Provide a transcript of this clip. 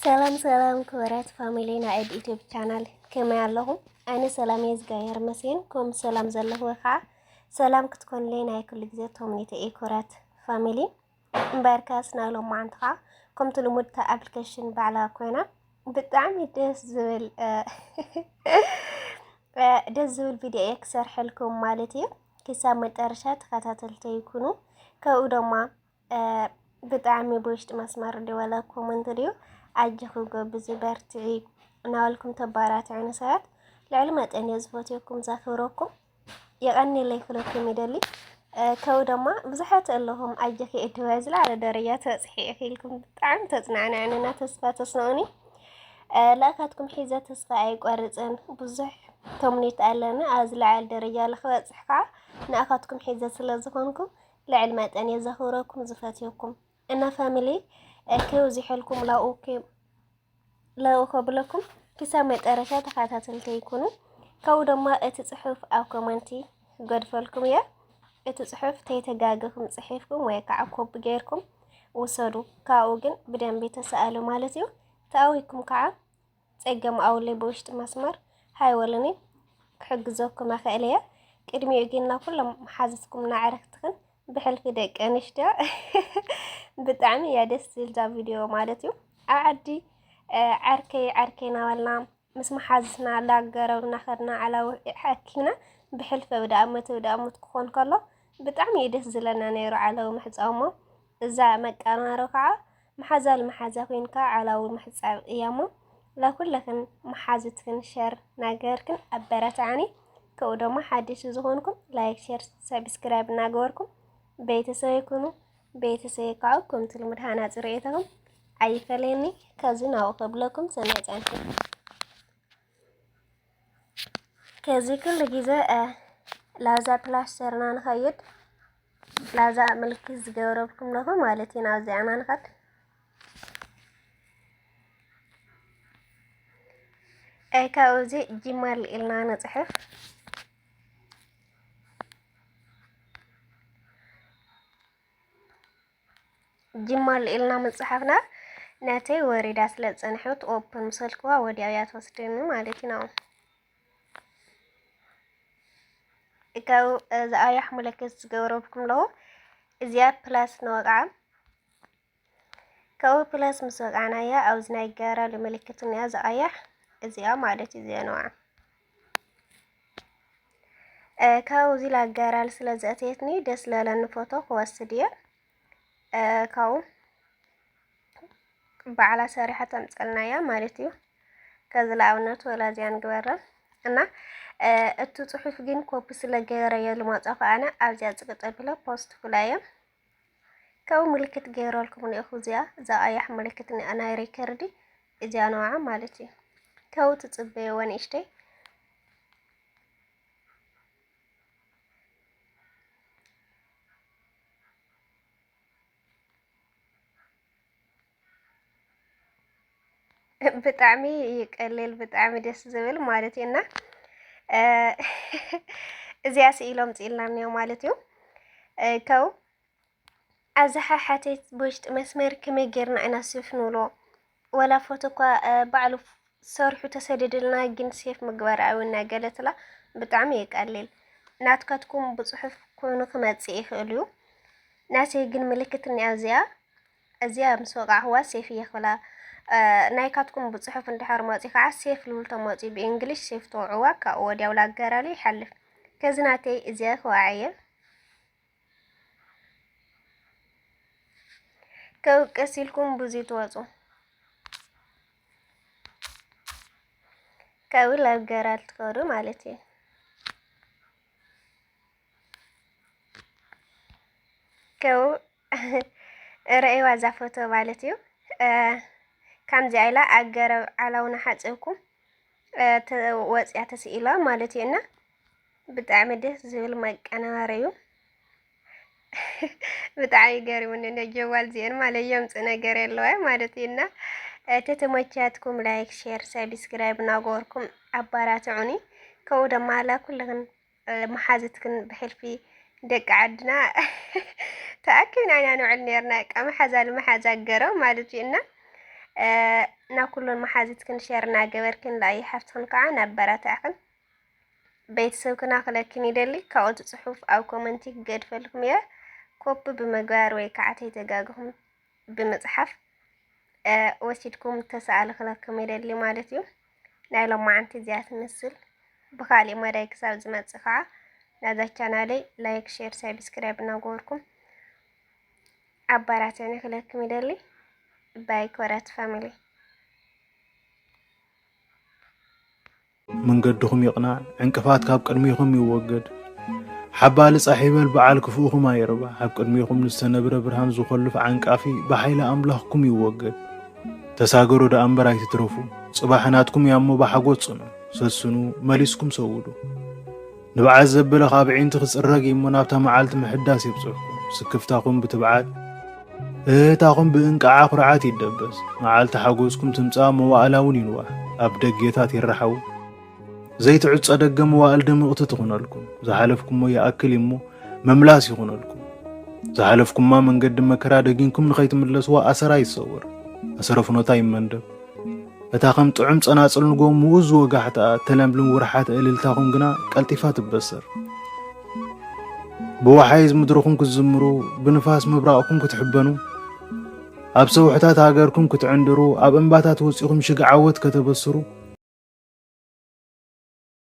ሰላም ሰላም ክብረት ፋሚሊ ናይ ዩቲዩብ ቻናል ከመይ ኣለኹም? ኣነ ሰላም የዝጋየር መስገን ከም ሰላም ዘለኹ ከዓ ሰላም ክትኮንለይ ናይ ኩሉ ግዜ ቶምኒተ ኤኮራት ፋሚሊ እምበርካስ ናይ ሎማዓንቲ ከዓ ከምቲ ልሙድ ኣፕሊኬሽን ባዕላ ኮይና ብጣዕሚ ደስ ዝብል ቪድዮ እየ ክሰርሐልኩም ማለት እዩ። ክሳብ መጨረሻ ተኸታተልቲ ይኩኑ። ከኡ ድማ ብጣዕሚ ብውሽጢ መስመር ድወለ ኮመንት ድዩ ኣጅኹ ገብዚ በርትዒ እናበልኩም ተባራትዑ ሰባት ልዕሊ መጠን እየ ዝፈትየኩም ዘኽብረኩም የቐኒለይ ክለኩም ይደሊ ከኡ ድማ ብዙሓት ኣለኹም ኣጅኺ እድወ ዝለዓለ ደረጃ ተበፅሒ ኢልኩም ብጣዕሚ ተፅናዕናዕንና ተስፋ ተስንዑኒ ላእካትኩም ሒዘ ተስፋ ኣይቆርፅን ብዙሕ ቶምኔት ኣለና ኣብ ዝለዓለ ደረጃ ንክበፅሕ ከዓ ንኣኻትኩም ሒዘ ስለ ዝኾንኩም ልዕሊ መጠን እየ ዘኽብረኩም ዝፈትየኩም እና ፋሚሊ ከውዚሐልኩም ላኡ ከብለኩም ክሳብ መጨረሻ ተኸታተልቲ ይኩኑ። ከኡ ድማ እቲ ፅሑፍ ኣብ ኮመንቲ ገድፈልኩም እየ እቲ ፅሑፍ ተይተጋገኹም ፅሒፍኩም ወይ ከዓ ኮፒ ገይርኩም ውሰዱ። ካብኡ ግን ብደንቢ ተሰኣሉ ማለት እዩ። ተኣዊኩም ከዓ ፀገም ኣውለይ ብውሽጢ መስመር ሃይወለኒ ክሕግዘኩም ኣኽእል እየ። ቅድሚኡ ግን ናብ ኩሎም መሓዝትኩም ናዕረክትክን ብሕልፊ ደቂ ኣንስትዮ ብጣዕሚ እያ ደስ ዝብል ዛ ቪድዮ ማለት እዩ። ኣብ ዓዲ ዓርከይ ናበልና ምስ መሓዝትና ላገረብና ኸድና ዓላዊ ሓኪምና ብሕልፊ ብዳኣመት ክኾን ከሎ ብጣዕሚ እዩ ደስ ዝለና ነይሩ ዓላዊ ምሕፃብ እሞ እዛ መቃናሮ ከዓ መሓዛ ልመሓዛ ኮይንካ ዓላዊ ምሕፃብ እያ እሞ ለኩለክን መሓዝትክን ሸር ናገርክን ኣበረታዕኒ። ከኡ ድማ ሓድሽ ዝኾንኩም ላይክ ሸር ሰብስክራይብ እናገበርኩም ቤተሰብ ይኩኑ። ቤተሰብ ከዓ ከምቲ ልሙድ ሃናፂ ርእየተኩም ኣይፈለየኒ ከዚ ናብኡ ከብለኩም ሰናይ ጫንኪ ከዚ ኩሉ ግዜ ላዛ ፕላስተርና ንኸይድ ላዛ ምልክት ዝገበረልኩም ለኹ ማለት እዩ። ናብዚኣና ንኸድ ካብዚ ጅመል ኢልና ንፅሕፍ ጅማል ኢልና ምፅሓፍና ነተይ ወሪዳ ስለ ፀንሐት ኦፕን ምሰልክዋ ወዲያው እያ ትወስደኒ ማለት ነው። እካው ዝኣያሕ ምልክት ዝገበረልኩም ለኹ እዚኣ ፕላስ ንወቃዓ ካብኡ ፕላስ ምስ ወቃዕናያ ኣብዚ ናይ ጋራሉ ምልክት እኒኣ ዝኣያሕ እዚኣ ማለት እዩ። እዚኣ ነዋ ካብዚ ላጋራል ስለ ዘእተየትኒ ደስ ለለኒ ፎቶ ክወስድ እየ ካብኡ ባዕላ ሰሪሓ ተምፀልናያ ማለት እዩ። ከዚ ለኣብነት ወላዚያ ንግበረ እና እቲ ፅሑፍ ግን ኮፒ ስለገበረየ ልመፆ ከኣነ ኣብዚኣ ፅቅጥ ኣቢለ ፖስት ፍላየ ካብኡ ምልክት ገይረልኩም እኒአኹ እዚኣ ዘኣያሕ ምልክት ናይ ሪከርዲ እዚኣ ነውዓ ማለት እዩ። ካብኡ ትፅበይዎ ንእሽተይ ብጣዕሚ ይቀልል ብጣዕሚ ደስ ዝብል ማለት እዩ። እና እዚኣ ስኢሎም ፅኢልና እኒኦ ማለት እዩ። ካብኡ ኣብዝሓ ሓተት ብውሽጢ መስመር ከመይ ጌርና ኢና ሴፍ ንብሎ ወላ ፎቶ እኳ ባዕሉ ሰሪሑ ተሰዲድልና ግን ሴፍ ምግባር ኣብና ገለትላ ብጣዕሚ የቃልል። ናትካትኩም ብፅሑፍ ኮይኑ ክመፅእ ይኽእል እዩ። ናተይ ግን ምልክት እኒኣ እዚኣ ምስ ወቃዕኽዋ ሴፍ እየ ክብላ ናይካትኩም ብፅሑፍ እንድሕር መፂ ከዓ ሴፍ ልብል ተመፂ ብእንግሊሽ ሴፍ ተውዕዋ ካብኡ ወዲያው ላጋራሉ ይሓልፍ። ከዚ ናተይ እዚኣ ክዋዕየ ከው ቀሲልኩም ብዙይ ትወፁ ከው ላጋራል ትኸዱ ማለት እዩ። ከው ርእይዋ እዛ ፎቶ ማለት እዩ። ከምዚ ኢላ ኣገረብ ዓላውና ሓፅብኩም ወፂያ ተስኢላ ማለት እዩ። እና ብጣዕሚ ደስ ዝብል መቀናበሪ እዩ። ብጣዕሚ ገሪሙኒ ጀዋል ዚአን ማለት የምፅ ነገር የለዋ ማለት እዩ። እና ተተመቻትኩም ላይክ ሼር ሰብስክራይብ እናገበርኩም ኣባራትዑኒ። ከኡ ድማ ኩልክን መሓዝትክን ብሕልፊ ደቂ ዓድና ተኣኪብና ኢና ንውዕል ነርና ቃ መሓዛ ልመሓዛ ገረብ ማለት እዩ። እና نا كلن محازتكن شيرنا جبركن لا يحفتن كعنا براتعكن بيت سوكنا خلكن يدلي كاوت صحف أو كومنتي قد فلكم يا كوب بمجار ويكعتي تجاجهم بمصحف وسيدكم تسأل خلكم يدلي مالتيو نايلو ما عن تزيات مثل بخالي ما رايك سال زمات صفعة نادا channel لايك شير سبسكرايب نقولكم عباراتني خلكم يدلي باي كورات فاميلي من قدهم يقنع انكفات كاب قدميهم يوجد حبال صاحبل بعال كفوهم ما يربح حب قدميهم نستنبر برهان زخلف عنقافي بحيل املاحكم يوجد تساغرو دا امبراي تترفو صباحناتكم يامو بحقوت صنو سسنو ماليسكم سودو نبعز زبل خابعين تخصرق يمنابتا معالت محداس يبصحكم سكفتاكم بتبعات تاكم بانقعا قرعات يدبس معالت حقوسكم تمصا مواعلاون ينواح ابدقيتات يرحو زيت عصا دغم واال دمقت تخونلكم زحلفكم ياكل يمو مملاس يخونلكم زحلفكم ما منقد مكرا دغينكم نخيت ملسوا اسرا يصور اسرفنوتا يمندب እታኸም ጥዑም ጸናጽል ንጎም ውዝ ወጋሕታ ተለምልም ወርሓት እልልታኹም ግና ቀልጢፋ ትበሰር በወሓይዝ ምድርኹም ክዝምሩ ብንፋስ መብራቕኩም ክትሕበኑ ኣብ ሰውሕታት ሃገርኩም ክትዕንድሩ ኣብ እንባታት ወፂኹም ሽግዓወት ከተበስሩ